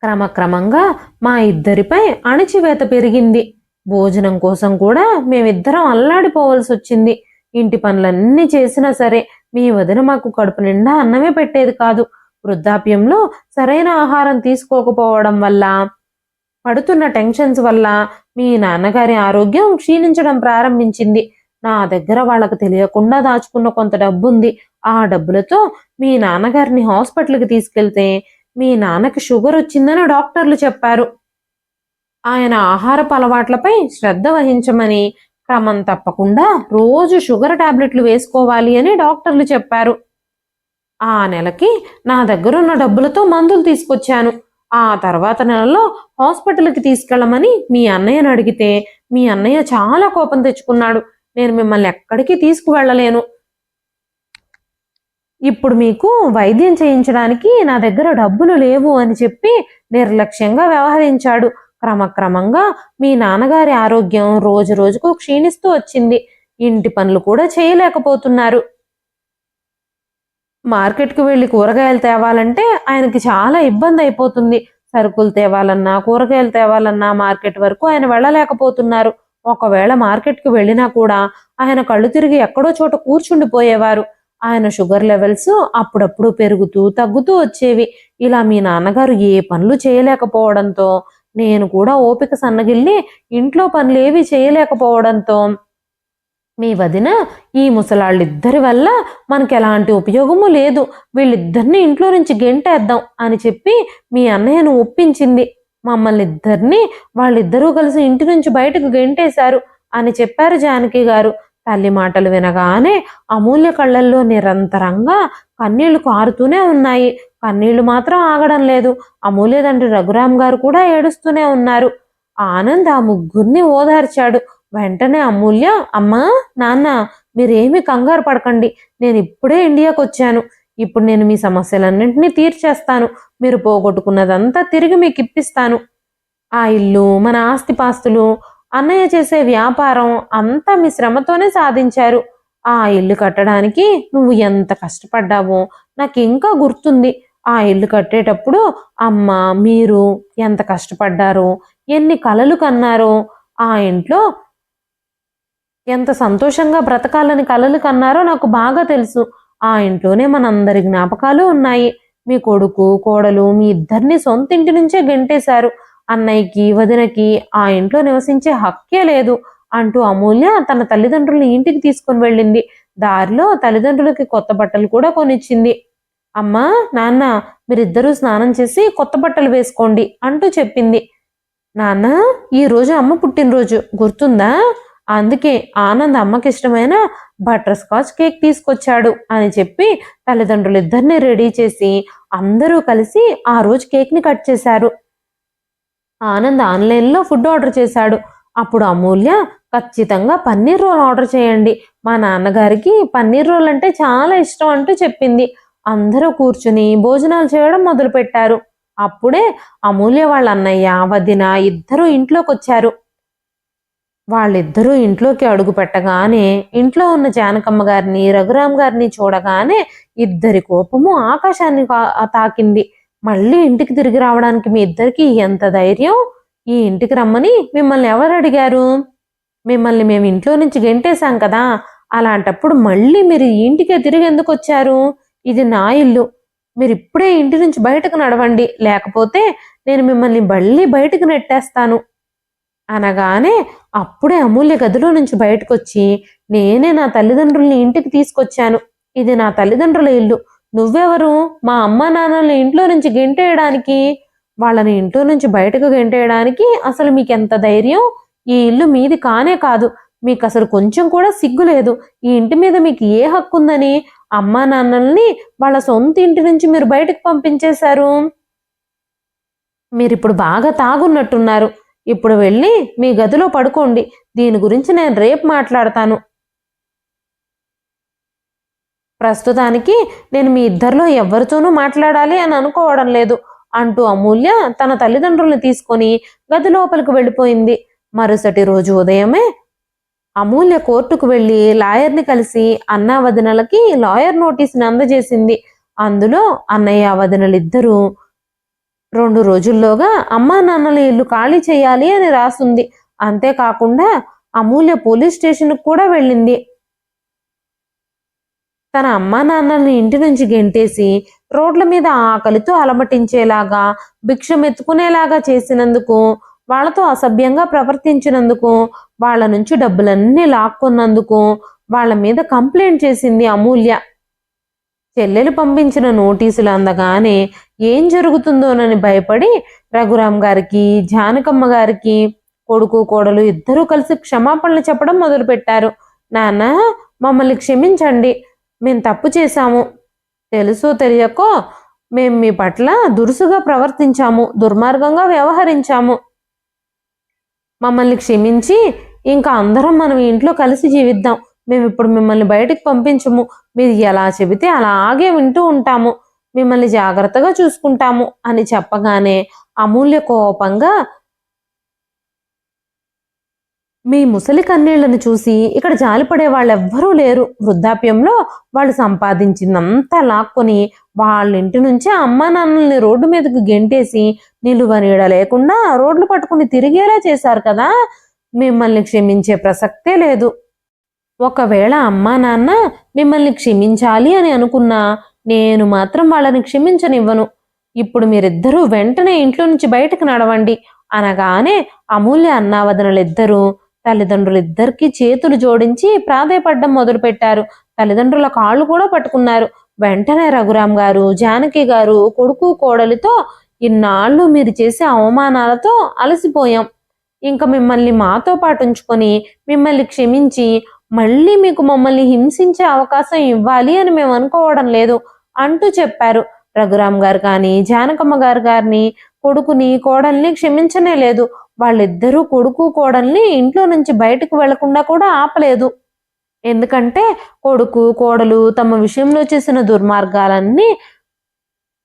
క్రమక్రమంగా మా ఇద్దరిపై అణచివేత పెరిగింది. భోజనం కోసం కూడా మేమిద్దరం అల్లాడిపోవలసి వచ్చింది. ఇంటి పనులన్నీ చేసినా సరే మీ వదిన మాకు కడుపు నిండా అన్నమే పెట్టేది కాదు. వృద్ధాప్యంలో సరైన ఆహారం తీసుకోకపోవడం వల్ల పడుతున్న టెన్షన్స్ వల్ల మీ నాన్నగారి ఆరోగ్యం క్షీణించడం ప్రారంభించింది. నా దగ్గర వాళ్ళకు తెలియకుండా దాచుకున్న కొంత డబ్బు ఉంది. ఆ డబ్బులతో మీ నాన్నగారిని హాస్పిటల్కి తీసుకెళ్తే మీ నాన్నకి షుగర్ వచ్చిందని డాక్టర్లు చెప్పారు. ఆయన ఆహారపు అలవాట్లపై శ్రద్ధ వహించమని, క్రమం తప్పకుండా రోజు షుగర్ టాబ్లెట్లు వేసుకోవాలి అని డాక్టర్లు చెప్పారు. ఆ నెలకి నా దగ్గరున్న డబ్బులతో మందులు తీసుకొచ్చాను. ఆ తర్వాత నెలలో హాస్పిటల్కి తీసుకెళ్ళమని మీ అన్నయ్యని అడిగితే మీ అన్నయ్య చాలా కోపం తెచ్చుకున్నాడు. నేను మిమ్మల్ని ఎక్కడికి తీసుకువెళ్ళలేను. ఇప్పుడు మీకు వైద్యం చేయించడానికి నా దగ్గర డబ్బులు లేవు అని చెప్పి నిర్లక్ష్యంగా వ్యవహరించాడు. క్రమక్రమంగా మీ నాన్నగారి ఆరోగ్యం రోజు రోజుకు క్షీణిస్తూ వచ్చింది. ఇంటి పనులు కూడా చేయలేకపోతున్నారు. మార్కెట్కి వెళ్ళి కూరగాయలు తేవాలంటే ఆయనకి చాలా ఇబ్బంది అయిపోతుంది. సరుకులు తేవాలన్నా కూరగాయలు తేవాలన్నా మార్కెట్ వరకు ఆయన వెళ్ళలేకపోతున్నారు. ఒకవేళ మార్కెట్కి వెళ్ళినా కూడా ఆయన కళ్ళు తిరిగి ఎక్కడో చోట కూర్చుండిపోయేవారు. ఆయన షుగర్ లెవెల్స్ అప్పుడప్పుడు పెరుగుతూ తగ్గుతూ వచ్చేవి. ఇలా మీ నాన్నగారు ఏ పనులు చేయలేకపోవడంతో నేను కూడా ఓపిక సన్నగిల్లి ఇంట్లో పనులేవి చేయలేకపోవడంతో మీ వదిన ఈ ముసలాళ్ళిద్దరి వల్ల మనకి ఎలాంటి ఉపయోగము లేదు, వీళ్ళిద్దరిని ఇంట్లో నుంచి గెంటేద్దాం అని చెప్పి మీ అన్నయ్యను ఒప్పించింది. మమ్మల్ని ఇద్దరిని వాళ్ళిద్దరూ కలిసి ఇంటి నుంచి బయటకు గెంటేశారు అని చెప్పారు జానకి గారు. తల్లి మాటలు వినగానే అమూల్య కళ్ళల్లో నిరంతరంగా కన్నీళ్లు కారుతూనే ఉన్నాయి. కన్నీళ్లు మాత్రం ఆగడం లేదు. అమూల్య తండ్రి రఘురాం గారు కూడా ఏడుస్తూనే ఉన్నారు. ఆనంద్ ఆ ముగ్గురిని ఓదార్చాడు. వెంటనే అమూల్య, అమ్మా నాన్న, మీరేమీ కంగారు పడకండి, నేను ఇప్పుడే ఇండియాకు వచ్చాను. ఇప్పుడు నేను మీ సమస్యలన్నింటినీ తీర్చేస్తాను. మీరు పోగొట్టుకున్నదంతా తిరిగి మీకు ఇప్పిస్తాను. ఆ ఇల్లు, మన ఆస్తిపాస్తులు, అన్నయ్య చేసే వ్యాపారం అంతా మీ శ్రమతోనే సాధించారు. ఆ ఇల్లు కట్టడానికి నువ్వు ఎంత కష్టపడ్డావో నాకు ఇంకా గుర్తుంది. ఆ ఇల్లు కట్టేటప్పుడు అమ్మ మీరు ఎంత కష్టపడ్డారో, ఎన్ని కలలు కన్నారో, ఆ ఇంట్లో ఎంత సంతోషంగా బ్రతకాలని కలలు కన్నారో నాకు బాగా తెలుసు. ఆ ఇంట్లోనే మనందరి జ్ఞాపకాలు ఉన్నాయి. మీ కొడుకు కోడలు మీ ఇద్దరిని సొంత ఇంటి నుంచే గెంటేశారు. అన్నయ్యకి వదినకి ఆ ఇంట్లో నివసించే హక్కే లేదు అంటూ అమూల్య తన తల్లిదండ్రుల్ని ఇంటికి తీసుకుని వెళ్ళింది. దారిలో తల్లిదండ్రులకి కొత్త బట్టలు కూడా కొనిచ్చింది. అమ్మా నాన్న, మీరిద్దరూ స్నానం చేసి కొత్త బట్టలు వేసుకోండి అంటూ చెప్పింది. నాన్న, ఈరోజు అమ్మ పుట్టినరోజు గుర్తుందా? అందుకే ఆనంద్ అమ్మకి ఇష్టమైన బటర్ స్కాచ్ కేక్ తీసుకొచ్చాడు అని చెప్పి తల్లిదండ్రులు ఇద్దరిని రెడీ చేసి అందరూ కలిసి ఆ రోజు కేక్ని కట్ చేశారు. ఆనంద్ ఆన్లైన్లో ఫుడ్ ఆర్డర్ చేశాడు. అప్పుడు అమూల్య, ఖచ్చితంగా పన్నీర్ రోల్ ఆర్డర్ చేయండి, మా నాన్నగారికి పన్నీర్ రోల్ అంటే చాలా ఇష్టం అంటూ చెప్పింది. అందరూ కూర్చుని భోజనాలు చేయడం మొదలుపెట్టారు. అప్పుడే అమూల్య వాళ్ళ అన్నయ్య వదిన ఇద్దరూ ఇంట్లోకి వచ్చారు. వాళ్ళిద్దరూ ఇంట్లోకి అడుగు పెట్టగానే ఇంట్లో ఉన్న జానకమ్మ గారిని రఘురామ్ గారిని చూడగానే ఇద్దరి కోపము ఆకాశాన్ని తాకింది. మళ్ళీ ఇంటికి తిరిగి రావడానికి మీ ఇద్దరికి ఎంత ధైర్యం? ఈ ఇంటికి రమ్మని మిమ్మల్ని ఎవరు అడిగారు? మిమ్మల్ని మేము ఇంట్లో నుంచి గెంటేశాం కదా, అలాంటప్పుడు మళ్ళీ మీరు ఈ ఇంటికే తిరిగి ఎందుకు వచ్చారు? ఇది నా ఇల్లు, మీరు ఇప్పుడే ఇంటి నుంచి బయటకు నడవండి, లేకపోతే నేను మిమ్మల్ని మళ్ళీ బయటకు నెట్టేస్తాను అనగానే అప్పుడే అమూల్య గదిలో నుంచి బయటకు వచ్చి, నేనే నా తల్లిదండ్రుల్ని ఇంటికి తీసుకొచ్చాను, ఇది నా తల్లిదండ్రుల ఇల్లు, నువ్వెవరు మా అమ్మా నాన్నల్ని ఇంట్లో నుంచి గెంటేయడానికి? వాళ్ళని ఇంట్లో నుంచి బయటకు గెంటేయడానికి అసలు మీకెంత ధైర్యం? ఈ ఇల్లు మీది కానే కాదు, మీకు అసలు కొంచెం కూడా సిగ్గు లేదు. ఈ ఇంటి మీద మీకు ఏ హక్కు ఉందని అమ్మా నాన్నల్ని వాళ్ళ సొంత ఇంటి నుంచి మీరు బయటకు పంపించేశారు? మీరిప్పుడు బాగా తాగున్నట్టున్నారు, ఇప్పుడు వెళ్ళి మీ గదిలో పడుకోండి, దీని గురించి నేను రేపు మాట్లాడతాను. ప్రస్తుతానికి నేను మీ ఇద్దరిలో ఎవరితోనూ మాట్లాడాలి అని అనుకోవడం లేదు అంటూ అమూల్య తన తల్లిదండ్రుల్ని తీసుకొని గది లోపలికి వెళ్ళిపోయింది. మరుసటి రోజు ఉదయమే అమూల్య కోర్టుకు వెళ్ళి లాయర్ని కలిసి అన్న వదినలకి లాయర్ నోటీస్ని అందజేసింది. అందులో అన్నయ్య వదినలిద్దరూ 2 రోజుల్లోగా అమ్మా నాన్నల ఇల్లు ఖాళీ చేయాలి అని రాసుంది. అంతేకాకుండా అమూల్య పోలీస్ స్టేషన్కి కూడా వెళ్ళింది. తన అమ్మా నాన్నల్ని ఇంటి నుంచి గెంటేసి రోడ్ల మీద ఆకలితో అలమటించేలాగా భిక్షమెత్తుకునేలాగా చేసినందుకు, వాళ్లతో అసభ్యంగా ప్రవర్తించినందుకు, వాళ్ళ నుంచి డబ్బులన్నీ లాక్కున్నందుకు వాళ్ళ మీద కంప్లైంట్ చేసింది అమూల్య. చెల్లెలు పంపించిన నోటీసులు అందగానే ఏం జరుగుతుందోనని భయపడి రఘురామ్ గారికి జానకమ్మ గారికి కొడుకు కోడలు ఇద్దరూ కలిసి క్షమాపణలు చెప్పడం మొదలుపెట్టారు. నాన్న, మమ్మల్ని క్షమించండి, మేము తప్పు చేశాము, తెలుసో తెలియకో మేము మీ పట్ల దురుసుగా ప్రవర్తించాము, దుర్మార్గంగా వ్యవహరించాము, మమ్మల్ని క్షమించి ఇంకా అందరం మనం ఇంట్లో కలిసి జీవిద్దాం, మేము ఇప్పుడు మిమ్మల్ని బయటకు పంపించము, మీరు ఎలా చెబితే అలాగే వింటూ ఉంటాము, మిమ్మల్ని జాగ్రత్తగా చూసుకుంటాము అని చెప్పగానే అమూల్య కోపంగా, మీ ముసలి కన్నీళ్లను చూసి ఇక్కడ జాలిపడే వాళ్ళెవ్వరూ లేరు, వృద్ధాప్యంలో వాళ్ళు సంపాదించిందంతా లాక్కొని వాళ్ళ ఇంటి నుంచి అమ్మా నాన్నల్ని రోడ్డు మీదకు గెంటేసి నిలువ నీడ లేకుండా రోడ్లు పట్టుకుని తిరిగేలా చేశారు కదా, మిమ్మల్ని క్షమించే ప్రసక్తే లేదు. ఒకవేళ అమ్మా నాన్న మిమ్మల్ని క్షమించాలి అని అనుకున్నా నేను మాత్రం వాళ్ళని క్షమించనివ్వను, ఇప్పుడు మీరిద్దరూ వెంటనే ఇంట్లో నుంచి బయటకు నడవండి అనగానే అమూల్య అన్నావదనలిద్దరూ తల్లిదండ్రులిద్దరికీ చేతులు జోడించి ప్రాధేయపడ్డం మొదలుపెట్టారు. తల్లిదండ్రుల కాళ్ళు కూడా పట్టుకున్నారు. వెంటనే రఘురామ్ గారు జానకి గారు కొడుకు కోడలితో, ఇన్నాళ్ళు మీరు చేసే అవమానాలతో అలసిపోయాం, ఇంకా మిమ్మల్ని మాతో పాటు ఉంచుకొని మిమ్మల్ని క్షమించి మళ్ళీ మీకు మమ్మల్ని హింసించే అవకాశం ఇవ్వాలి అని మేము అనుకోవడం లేదు అంటూ చెప్పారు. రఘురామ్ గారు కానీ జానకమ్మ గారిని కొడుకుని కోడల్ని క్షమించనే లేదు. వాళ్ళిద్దరూ కొడుకు కోడల్ని ఇంట్లో నుంచి బయటకు వెళ్లకుండా కూడా ఆపలేదు. ఎందుకంటే కొడుకు కోడలు తమ విషయంలో చేసిన దుర్మార్గాలన్నీ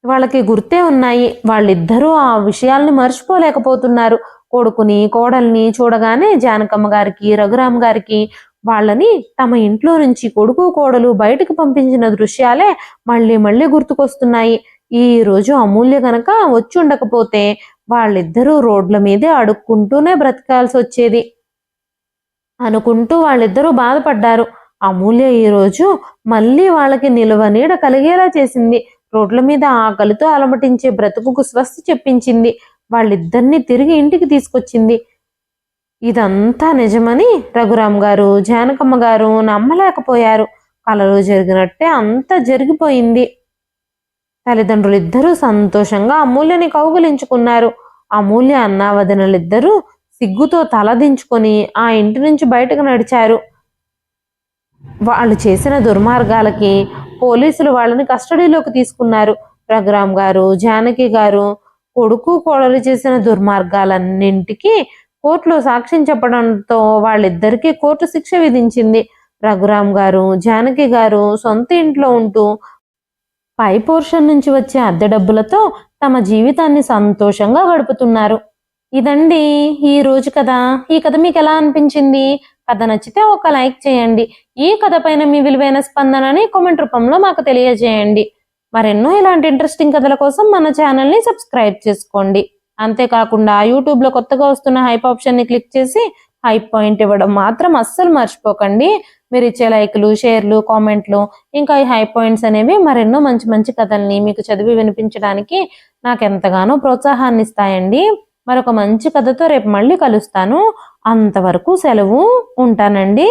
వాళ్ళకి గుర్తే ఉన్నాయి. వాళ్ళిద్దరూ ఆ విషయాల్ని మర్చిపోలేకపోతున్నారు. కొడుకుని కోడల్ని చూడగానే జానకమ్మ గారికి రఘురామ్ గారికి వాళ్ళని తమ ఇంట్లో నుంచి కొడుకు కోడలు బయటకు పంపించిన దృశ్యాలే మళ్ళీ మళ్ళీ గుర్తుకొస్తున్నాయి. ఈ రోజు అమూల్య గనక వచ్చి ఉండకపోతే వాళ్ళిద్దరూ రోడ్ల మీదే అడుక్కుంటూనే బ్రతకాల్సి వచ్చేది అనుకుంటూ వాళ్ళిద్దరూ బాధపడ్డారు. అమూల్య ఈరోజు మళ్ళీ వాళ్ళకి నిలువ నీడ కలిగేలా చేసింది. రోడ్ల మీద ఆకలితో అలమటించే బ్రతుకుకు స్వస్తి చెప్పించింది. వాళ్ళిద్దరినీ తిరిగి ఇంటికి తీసుకొచ్చింది. ఇదంతా నిజమని రఘురామ్ గారు జానకమ్మ గారు నమ్మలేకపోయారు. కలలో జరిగినట్టే అంతా జరిగిపోయింది. తల్లిదండ్రులు ఇద్దరూ సంతోషంగా అమూల్యని కౌగిలించుకున్నారు. అమూల్య అన్న వదినలిద్దరూ సిగ్గుతో తలదించుకొని ఆ ఇంటి నుంచి బయటకు నడిచారు. వాళ్ళు చేసిన దుర్మార్గాలకి పోలీసులు వాళ్ళని కస్టడీలోకి తీసుకున్నారు. రఘురామ్ గారు, జానకి గారు కొడుకు కోడలు చేసిన దుర్మార్గాలన్నింటికి కోర్టులో సాక్ష్యం చెప్పడంతో వాళ్ళిద్దరికీ కోర్టు శిక్ష విధించింది. రఘురామ్ గారు, జానకి గారు సొంత ఇంట్లో ఉంటూ పై పోర్షన్ నుంచి వచ్చే అద్దె డబ్బులతో తమ జీవితాన్ని సంతోషంగా గడుపుతున్నారు. ఇదండి ఈ రోజు కథ. ఈ కథ మీకు ఎలా అనిపించింది? కథ నచ్చితే ఒక లైక్ చేయండి. ఈ కథ పైన మీ విలువైన స్పందనని కామెంట్ రూపంలో మాకు తెలియజేయండి. మరెన్నో ఇలాంటి ఇంట్రెస్టింగ్ కథల కోసం మన ఛానల్ని సబ్స్క్రైబ్ చేసుకోండి. అంతేకాకుండా యూట్యూబ్లో కొత్తగా వస్తున్న హైప్ ఆప్షన్ని క్లిక్ చేసి హైప్ పాయింట్ ఇవ్వడం మాత్రం అస్సలు మర్చిపోకండి. మీరు ఇచ్చే లైక్లు, షేర్లు, కామెంట్లు, ఇంకా ఈ హై పాయింట్స్ అనేవి మరెన్నో మంచి మంచి కథల్ని మీకు చదివి వినిపించడానికి నాకు ఎంతగానో ప్రోత్సాహాన్ని ఇస్తాయండి. మరొక మంచి కథతో రేపు మళ్ళీ కలుస్తాను. అంతవరకు సెలవు. ఉంటానండి.